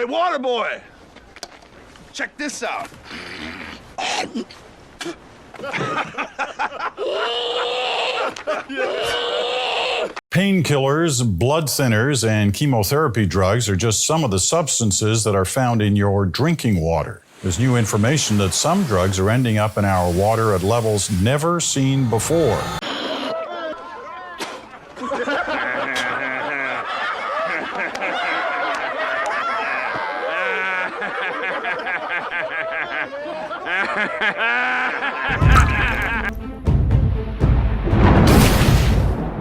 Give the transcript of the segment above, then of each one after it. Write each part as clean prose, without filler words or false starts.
Hey, Waterboy! Check this out. Painkillers, blood thinners, and chemotherapy drugs are just some of the substances that are found in your drinking water. There's new information that some drugs are ending up in our water at levels never seen before.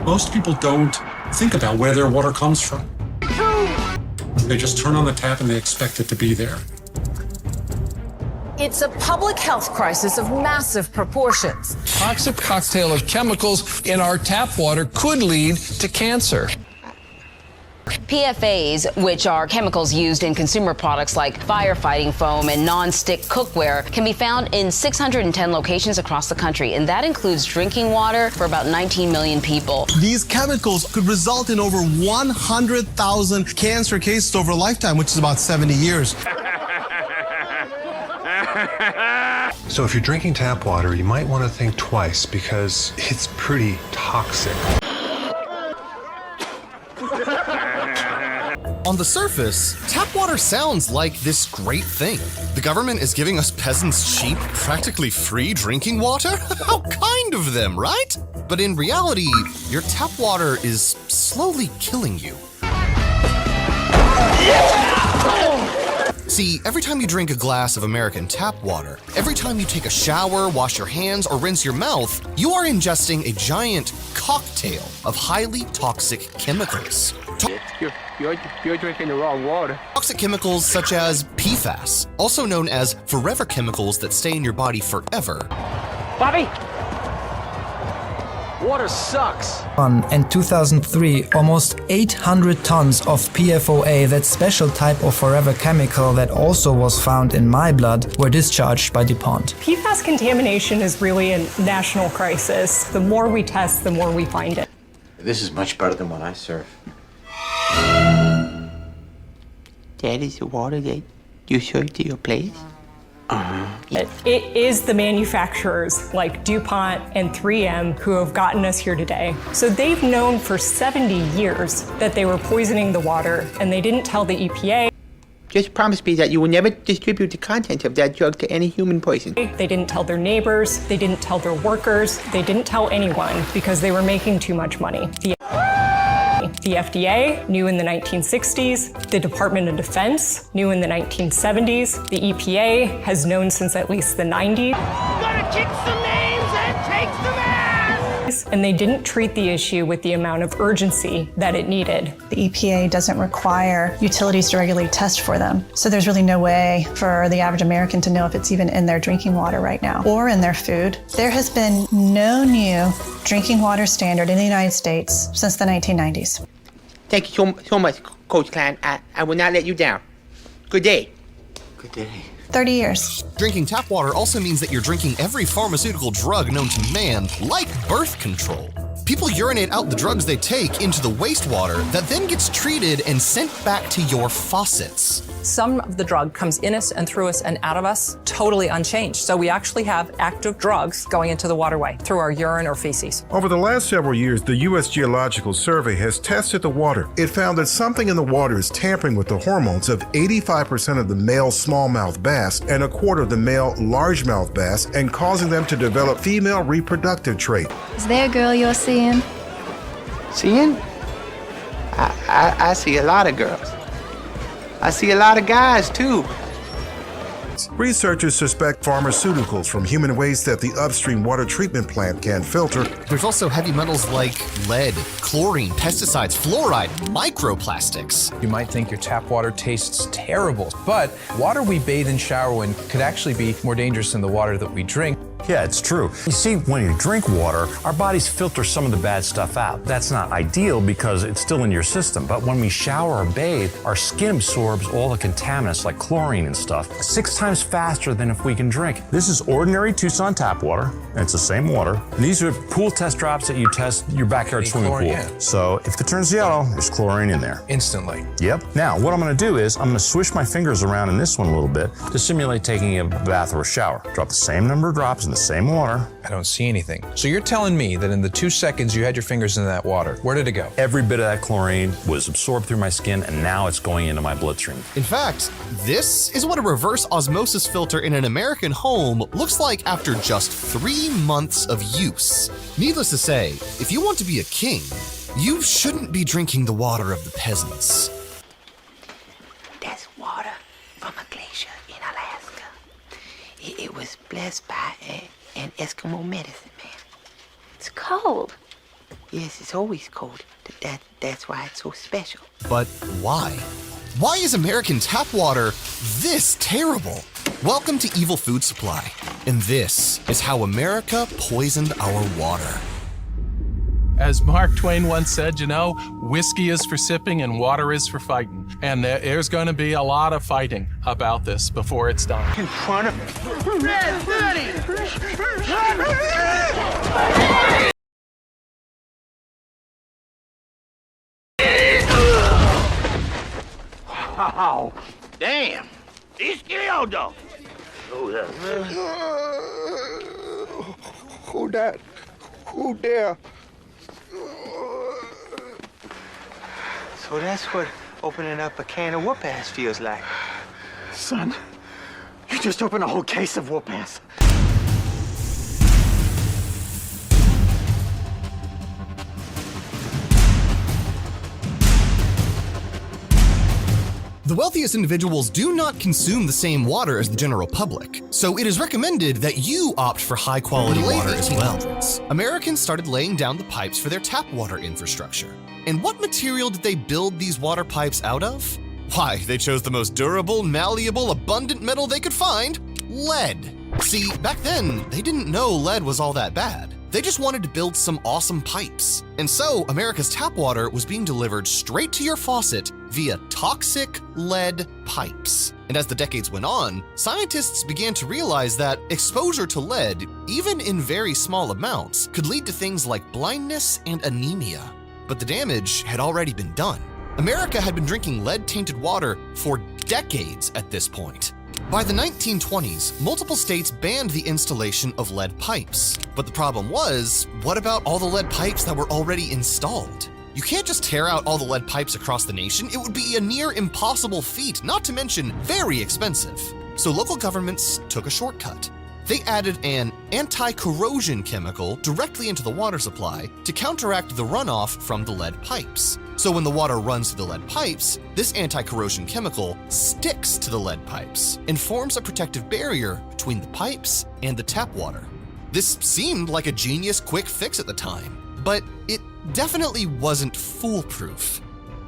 Most people don't think about where their water comes from. They just turn on the tap and they expect it to be there. It's a public health crisis of massive proportions. Toxic cocktail of chemicals in our tap water could lead to cancer. PFAs, which are chemicals used in consumer products like firefighting foam and non-stick cookware, can be found in 610 locations across the country, and that includes drinking water for about 19 million people. These chemicals could result in over 100,000 cancer cases over a lifetime, which is about 70 years. So if you're drinking tap water, you might want to think twice because it's pretty toxic. On the surface, tap water sounds like this great thing. The government is giving us peasants cheap, practically free drinking water? How kind of them, right? But in reality, your tap water is slowly killing you. See, every time you drink a glass of American tap water, every time you take a shower, wash your hands, or rinse your mouth, you are ingesting a giant cocktail of highly toxic chemicals. You're drinking the wrong water. Toxic chemicals such as PFAS, also known as forever chemicals that stay in your body forever. Bobby! Water sucks. In 2003, almost 800 tons of PFOA, that special type of forever chemical that also was found in my blood, were discharged by DuPont. PFAS contamination is really a national crisis. The more we test, the more we find it. This is much better than what I serve. That is the water that you serve to your place? It is the manufacturers like DuPont and 3M who have gotten us here today. So they've known for 70 years that they were poisoning the water, and they didn't tell the EPA. Just promise me that you will never distribute the contents of that drug to any human person. They didn't tell their neighbors, they didn't tell their workers, they didn't tell anyone because they were making too much money. The FDA knew in the 1960s, the Department of Defense knew in the 1970s, the EPA has known since at least the 90s. Gonna kick some names and take some ass! And they didn't treat the issue with the amount of urgency that it needed. The EPA doesn't require utilities to regularly test for them. So there's really no way for the average American to know if it's even in their drinking water right now or in their food. There has been no new drinking water standard in the United States since the 1990s. Thank you so much, Coach Klein. I will not let you down. Good day. Good day. 30 years. Drinking tap water also means that you're drinking every pharmaceutical drug known to man, like birth control. People urinate out the drugs they take into the wastewater that then gets treated and sent back to your faucets. Some of the drug comes in us and through us and out of us totally unchanged. So we actually have active drugs going into the waterway through our urine or feces. Over the last several years, the U.S. Geological Survey has tested the water. It found that something in the water is tampering with the hormones of 85% of the male smallmouth bass and a quarter of the male largemouth bass and causing them to develop female reproductive trait. Is there a girl you're seeing? Seeing? I see a lot of girls. I see a lot of guys, too. Researchers suspect pharmaceuticals from human waste that the upstream water treatment plant can filter. There's also heavy metals like lead, chlorine, pesticides, fluoride, microplastics. You might think your tap water tastes terrible, but water we bathe and shower in could actually be more dangerous than the water that we drink. Yeah, it's true. You see, when you drink water, our bodies filter some of the bad stuff out. That's not ideal because it's still in your system. But when we shower or bathe, our skin absorbs all the contaminants like chlorine and stuff 6 times faster than if we can drink. This is ordinary Tucson tap water, and it's the same water. And these are pool test drops that you test your backyard swimming pool. Yeah. So if it turns yellow, there's chlorine in there. Instantly. Yep. Now, what I'm gonna do is I'm gonna swish my fingers around in this one a little bit to simulate taking a bath or a shower. Drop the same number of drops in the same water. I don't see anything. So you're telling me that in the 2 seconds you had your fingers in that water, where did it go? Every bit of that chlorine was absorbed through my skin, and now it's going into my bloodstream. In fact, this is what a reverse osmosis filter in an American home looks like after just 3 months of use. Needless to say, if you want to be a king, you shouldn't be drinking the water of the peasants. That's water from a glacier in Alaska. It was blessed by an Eskimo medicine man. It's cold. Yes, it's always cold. That's why it's so special. But why? Why is American tap water this terrible? Welcome to Evil Food Supply, and this is how America poisoned our water. As Mark Twain once said, you know, whiskey is for sipping and water is for fighting. And there's going to be a lot of fighting about this before it's done. In front of me. Red, ready. Wow. Damn. He's killed. Who that? Who there? So that's what opening up a can of whoop-ass feels like. Son, you just opened a whole case of whoop-ass. The wealthiest individuals do not consume the same water as the general public, so it is recommended that you opt for high-quality water as well. Americans started laying down the pipes for their tap water infrastructure. And what material did they build these water pipes out of? Why, they chose the most durable, malleable, abundant metal they could find, lead. See, back then, they didn't know lead was all that bad. They just wanted to build some awesome pipes. And so, America's tap water was being delivered straight to your faucet via toxic lead pipes. And as the decades went on, scientists began to realize that exposure to lead, even in very small amounts, could lead to things like blindness and anemia. But the damage had already been done. America had been drinking lead-tainted water for decades at this point. By the 1920s, multiple states banned the installation of lead pipes. But the problem was, what about all the lead pipes that were already installed? You can't just tear out all the lead pipes across the nation. It would be a near impossible feat, not to mention very expensive. So local governments took a shortcut. They added an anti-corrosion chemical directly into the water supply to counteract the runoff from the lead pipes. So when the water runs through the lead pipes, this anti-corrosion chemical sticks to the lead pipes and forms a protective barrier between the pipes and the tap water. This seemed like a genius quick fix at the time, but it definitely wasn't foolproof.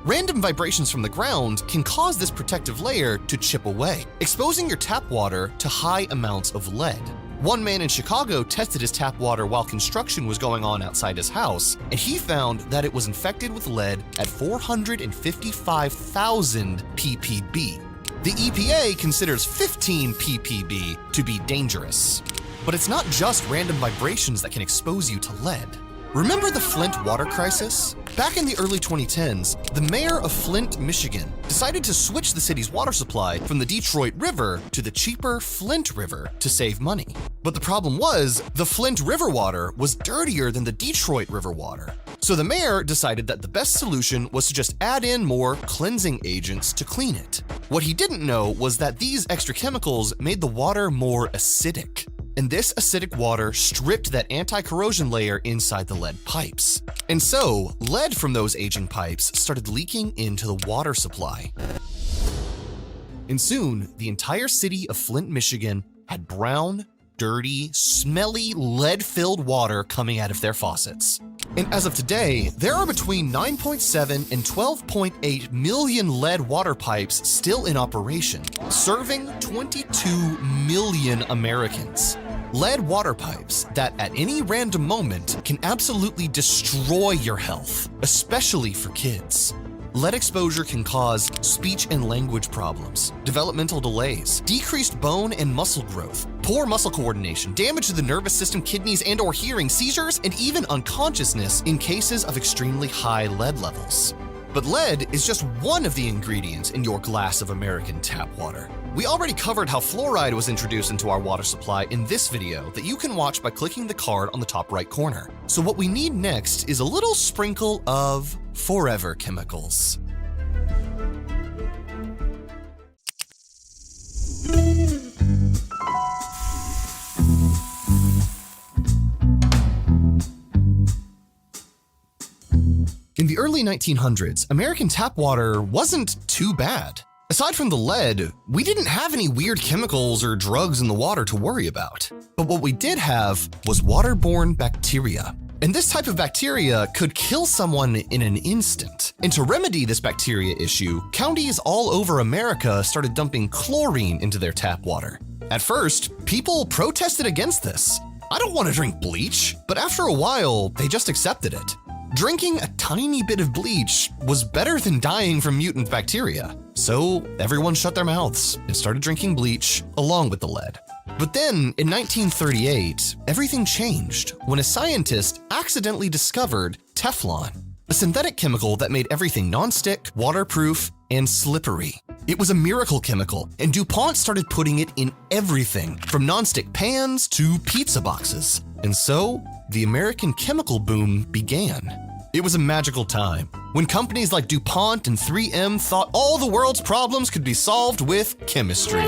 Random vibrations from the ground can cause this protective layer to chip away, exposing your tap water to high amounts of lead. One man in Chicago tested his tap water while construction was going on outside his house, and he found that it was infected with lead at 455,000 ppb. The EPA considers 15 ppb to be dangerous. But it's not just random vibrations that can expose you to lead. Remember the Flint water crisis? Back in the early 2010s, the mayor of Flint, Michigan, decided to switch the city's water supply from the Detroit River to the cheaper Flint River to save money. But the problem was, the Flint River water was dirtier than the Detroit River water. So the mayor decided that the best solution was to just add in more cleansing agents to clean it. What he didn't know was that these extra chemicals made the water more acidic. And this acidic water stripped that anti-corrosion layer inside the lead pipes. And so, lead from those aging pipes started leaking into the water supply. And soon, the entire city of Flint, Michigan had brown, dirty, smelly, lead-filled water coming out of their faucets. And as of today, there are between 9.7 and 12.8 million lead water pipes still in operation, serving 22 million Americans. lead water pipes that at any random moment can absolutely destroy your health, especially for kids. Lead exposure can cause speech and language problems, developmental delays, decreased bone and muscle growth, poor muscle coordination, damage to the nervous system, kidneys, and/or hearing, seizures, and even unconsciousness in cases of extremely high lead levels. But lead is just one of the ingredients in your glass of American tap water. We already covered how fluoride was introduced into our water supply in this video that you can watch by clicking the card on the top right corner. So what we need next is a little sprinkle of forever chemicals. In the early 1900s, American tap water wasn't too bad. Aside from the lead, we didn't have any weird chemicals or drugs in the water to worry about. But what we did have was waterborne bacteria. And this type of bacteria could kill someone in an instant. And to remedy this bacteria issue, counties all over America started dumping chlorine into their tap water. At first, people protested against this. I don't want to drink bleach, but after a while, they just accepted it. Drinking a tiny bit of bleach was better than dying from mutant bacteria. So everyone shut their mouths and started drinking bleach along with the lead. But then, in 1938, everything changed when a scientist accidentally discovered Teflon, a synthetic chemical that made everything nonstick, waterproof, and slippery. It was a miracle chemical, and DuPont started putting it in everything, from nonstick pans to pizza boxes. And so, the American chemical boom began. It was a magical time when companies like DuPont and 3M thought all the world's problems could be solved with chemistry.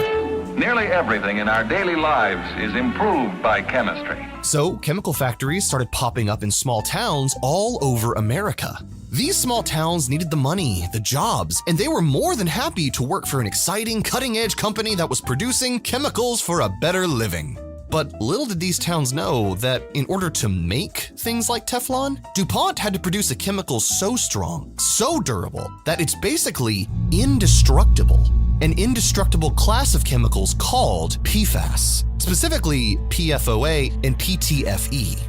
Nearly everything in our daily lives is improved by chemistry. So, chemical factories started popping up in small towns all over America. These small towns needed the money, the jobs, and they were more than happy to work for an exciting, cutting-edge company that was producing chemicals for a better living. But little did these towns know that in order to make things like Teflon, DuPont had to produce a chemical so strong, so durable, that it's basically indestructible. An indestructible class of chemicals called PFAS, specifically PFOA and PTFE.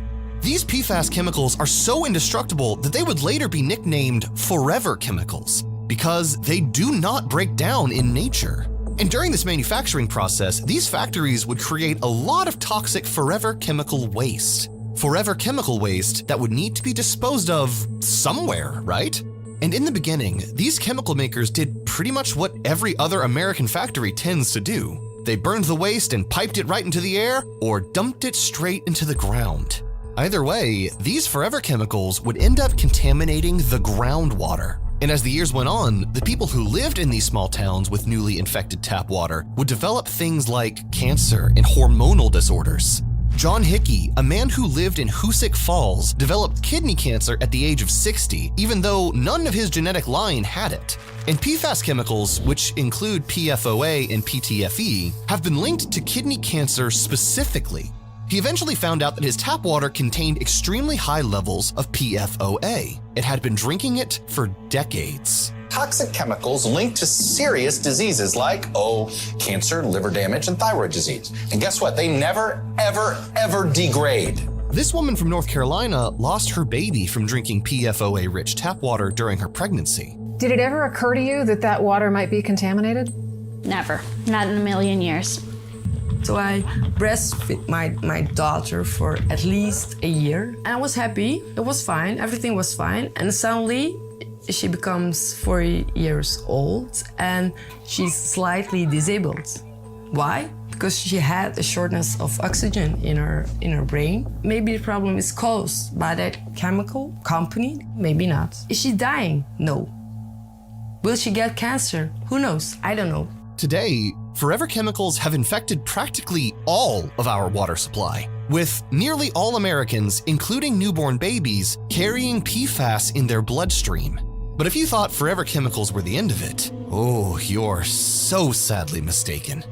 These PFAS chemicals are so indestructible that they would later be nicknamed forever chemicals because they do not break down in nature. And during this manufacturing process, these factories would create a lot of toxic forever chemical waste. Forever chemical waste that would need to be disposed of somewhere, right? And in the beginning, these chemical makers did pretty much what every other American factory tends to do. They burned the waste and piped it right into the air or dumped it straight into the ground. Either way, these forever chemicals would end up contaminating the groundwater. And as the years went on, the people who lived in these small towns with newly infected tap water would develop things like cancer and hormonal disorders. John Hickey, a man who lived in Hoosick Falls, developed kidney cancer at the age of 60, even though none of his genetic line had it. And PFAS chemicals, which include PFOA and PTFE, have been linked to kidney cancer specifically. He eventually found out that his tap water contained extremely high levels of PFOA. It had been drinking it for decades. Toxic chemicals linked to serious diseases like, cancer, liver damage, and thyroid disease. And guess what? They never, ever degrade. This woman from North Carolina lost her baby from drinking PFOA-rich tap water during her pregnancy. Did it ever occur to you that that water might be contaminated? Never. Not in a million years. So I breastfed my daughter for at least a year. And I was happy. It was fine. Everything was fine. And suddenly, she becomes 4 years old and she's slightly disabled. Why? Because she had a shortness of oxygen in her brain. Maybe the problem is caused by that chemical company. Maybe not. Is she dying? No. Will she get cancer? Who knows? I don't know. Today, forever chemicals have infected practically all of our water supply, with nearly all Americans, including newborn babies, carrying PFAS in their bloodstream. But if you thought forever chemicals were the end of it, you're so sadly mistaken.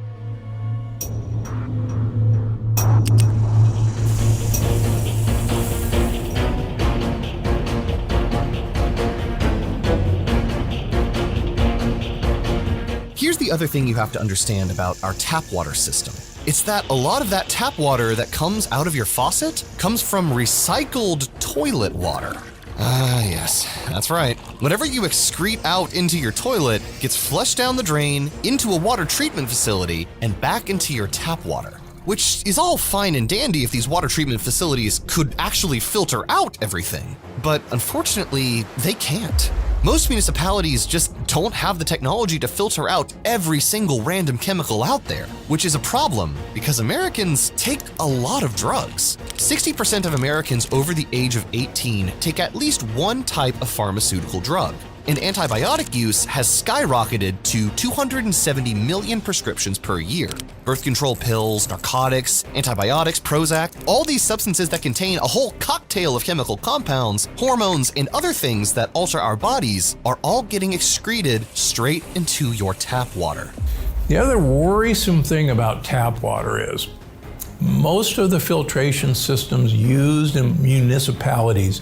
Here's the other thing you have to understand about our tap water system. It's that a lot of that tap water that comes out of your faucet comes from recycled toilet water. Yes, that's right. Whatever you excrete out into your toilet gets flushed down the drain, into a water treatment facility, and back into your tap water. Which is all fine and dandy if these water treatment facilities could actually filter out everything. But unfortunately, they can't. Most municipalities just don't have the technology to filter out every single random chemical out there, which is a problem because Americans take a lot of drugs. 60% of Americans over the age of 18 take at least one type of pharmaceutical drug. And antibiotic use has skyrocketed to 270 million prescriptions per year. Birth control pills, narcotics, antibiotics, Prozac, all these substances that contain a whole cocktail of chemical compounds, hormones, and other things that alter our bodies are all getting excreted straight into your tap water. The other worrisome thing about tap water is most of the filtration systems used in municipalities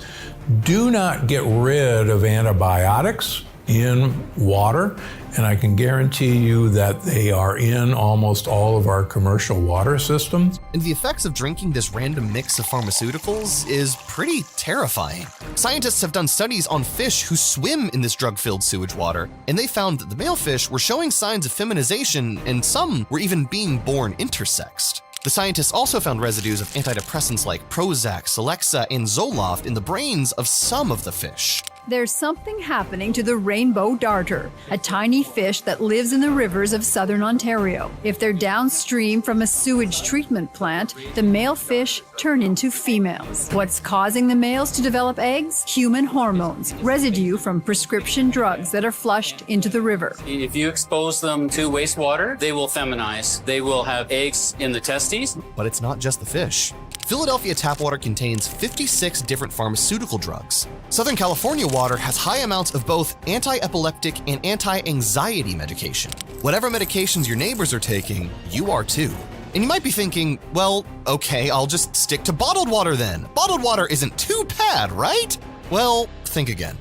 do not get rid of antibiotics in water, and I can guarantee you that they are in almost all of our commercial water systems. And the effects of drinking this random mix of pharmaceuticals is pretty terrifying. Scientists have done studies on fish who swim in this drug-filled sewage water, and they found that the male fish were showing signs of feminization, and some were even being born intersexed. The scientists also found residues of antidepressants like Prozac, Celexa, and Zoloft in the brains of some of the fish. There's something happening to the rainbow darter, a tiny fish that lives in the rivers of southern Ontario. If they're downstream from a sewage treatment plant, the male fish turn into females. What's causing the males to develop eggs? Human hormones, residue from prescription drugs that are flushed into the river. If you expose them to wastewater, they will feminize. They will have eggs in the testes. But it's not just the fish. Philadelphia tap water contains 56 different pharmaceutical drugs. Southern California water has high amounts of both anti-epileptic and anti-anxiety medication. Whatever medications your neighbors are taking, you are too. And you might be thinking, well, okay, I'll just stick to bottled water then. Bottled water isn't too bad, right? Well, think again.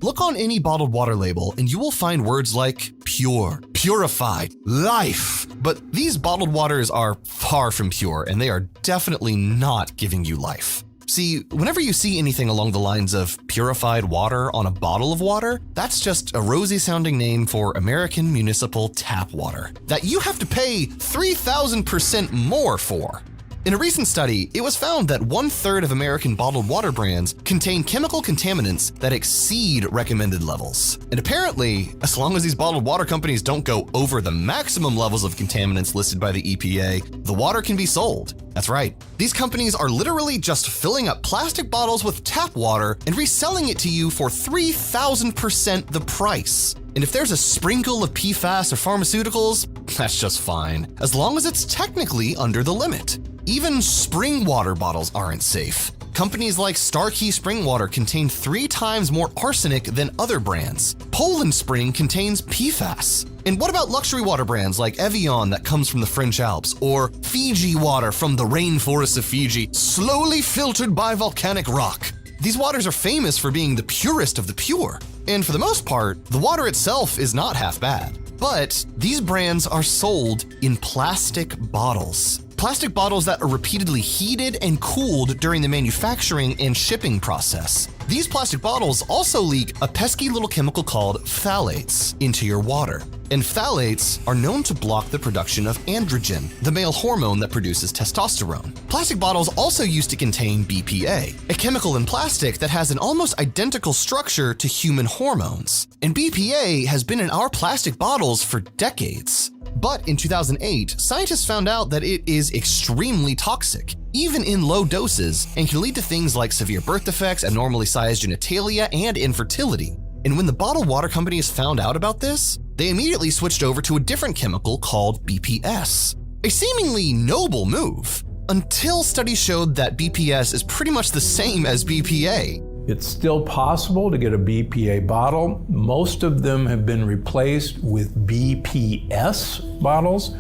Look on any bottled water label and you will find words like pure, purified, life. But these bottled waters are far from pure, and they are definitely not giving you life. See, whenever you see anything along the lines of purified water on a bottle of water, that's just a rosy sounding name for American municipal tap water that you have to pay 3,000% more for. In a recent study, it was found that 1/3 of American bottled water brands contain chemical contaminants that exceed recommended levels. And apparently, as long as these bottled water companies don't go over the maximum levels of contaminants listed by the EPA, the water can be sold. That's right. These companies are literally just filling up plastic bottles with tap water and reselling it to you for 3,000% the price. And if there's a sprinkle of PFAS or pharmaceuticals, that's just fine, as long as it's technically under the limit. Even spring water bottles aren't safe. Companies like Starkey Spring Water contain 3 times more arsenic than other brands. Poland Spring contains PFAS. And what about luxury water brands like Evian that comes from the French Alps, or Fiji water from the rainforests of Fiji, slowly filtered by volcanic rock? These waters are famous for being the purest of the pure. And for the most part, the water itself is not half bad. But these brands are sold in plastic bottles. Plastic bottles that are repeatedly heated and cooled during the manufacturing and shipping process. These plastic bottles also leak a pesky little chemical called phthalates into your water. And phthalates are known to block the production of androgen, the male hormone that produces testosterone. Plastic bottles also used to contain BPA, a chemical in plastic that has an almost identical structure to human hormones. And BPA has been in our plastic bottles for decades. But in 2008, scientists found out that it is extremely toxic, even in low doses, and can lead to things like severe birth defects, abnormally sized genitalia, and infertility. And when the bottled water companies found out about this, they immediately switched over to a different chemical called BPS. A seemingly noble move, until studies showed that BPS is pretty much the same as BPA. It's still possible to get a BPA bottle. Most of them have been replaced with BPS bottles.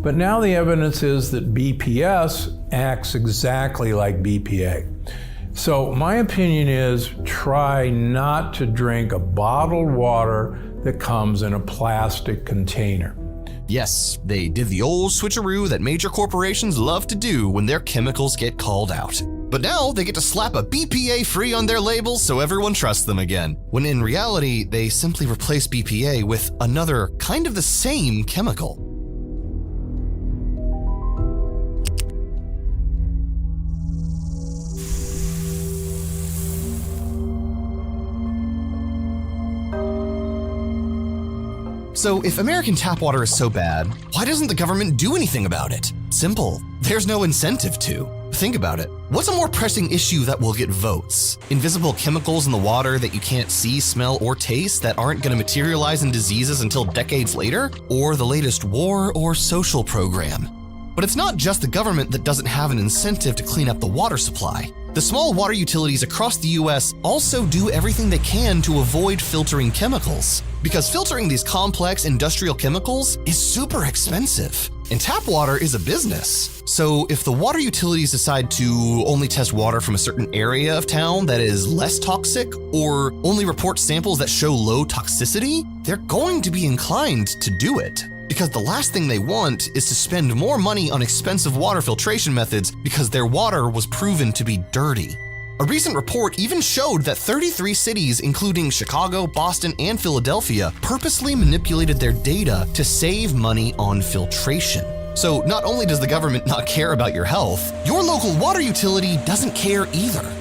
But now the evidence is that BPS acts exactly like BPA. So my opinion is try not to drink a bottled water that comes in a plastic container. Yes, they did the old switcheroo that major corporations love to do when their chemicals get called out. But now they get to slap a BPA free on their labels so everyone trusts them again, when in reality, they simply replace BPA with another kind of the same chemical. So if American tap water is so bad, why doesn't the government do anything about it? Simple. There's no incentive to. Think about it. What's a more pressing issue that will get votes? Invisible chemicals in the water that you can't see, smell, or taste that aren't going to materialize in diseases until decades later? Or the latest war or social program? But it's not just the government that doesn't have an incentive to clean up the water supply. The small water utilities across the US also do everything they can to avoid filtering chemicals, because filtering these complex industrial chemicals is super expensive. And tap water is a business. So if the water utilities decide to only test water from a certain area of town that is less toxic, or only report samples that show low toxicity, they're going to be inclined to do it. Because the last thing they want is to spend more money on expensive water filtration methods because their water was proven to be dirty. A recent report even showed that 33 cities, including Chicago, Boston, and Philadelphia, purposely manipulated their data to save money on filtration. So not only does the government not care about your health, your local water utility doesn't care either.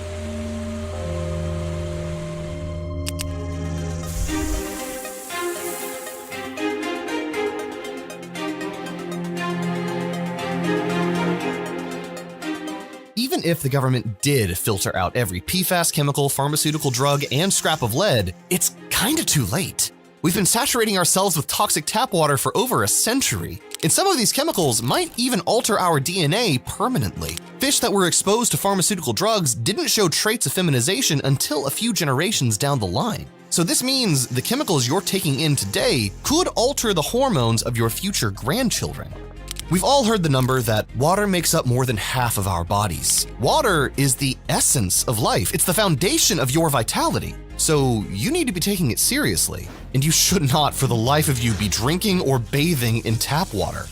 Even if the government did filter out every PFAS chemical, pharmaceutical drug, and scrap of lead, it's kinda too late. We've been saturating ourselves with toxic tap water for over a century, and some of these chemicals might even alter our DNA permanently. Fish that were exposed to pharmaceutical drugs didn't show traits of feminization until a few generations down the line. So this means the chemicals you're taking in today could alter the hormones of your future grandchildren. We've all heard the number that water makes up more than half of our bodies. Water is the essence of life. It's the foundation of your vitality. So you need to be taking it seriously. And you should not, for the life of you, be drinking or bathing in tap water.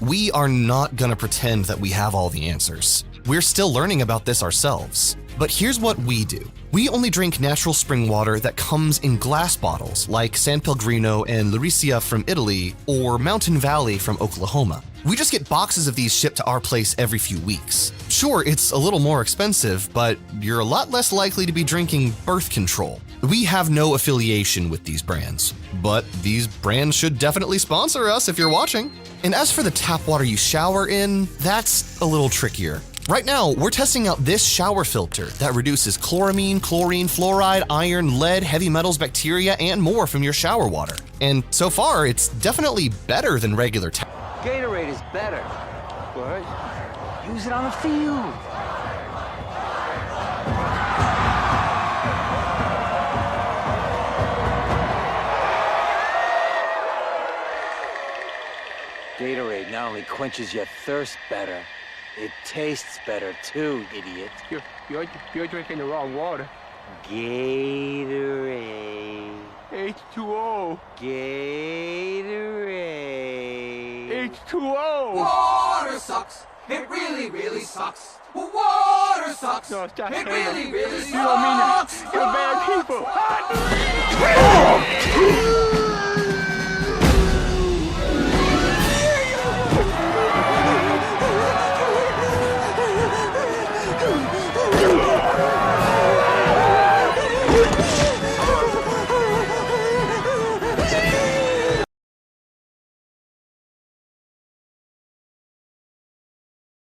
We are not gonna pretend that we have all the answers. We're still learning about this ourselves. But here's what we do. We only drink natural spring water that comes in glass bottles, like San Pellegrino and Laricia from Italy, or Mountain Valley from Oklahoma. We just get boxes of these shipped to our place every few weeks. Sure, it's a little more expensive, but you're a lot less likely to be drinking birth control. We have no affiliation with these brands, but these brands should definitely sponsor us if you're watching. And as for the tap water you shower in, that's a little trickier. Right now, we're testing out this shower filter that reduces chloramine, chlorine, fluoride, iron, lead, heavy metals, bacteria, and more from your shower water. And so far, it's definitely better than regular tap. Gatorade is better. What? Use it on the field. Gatorade not only quenches your thirst better, it tastes better too, idiot. You're drinking the wrong water. Gatorade. H2O. Gatorade. H2O. Water sucks. It really, really sucks. Water sucks. No, stop it saying really, that. really You don't mean that. sucks. You're bad people.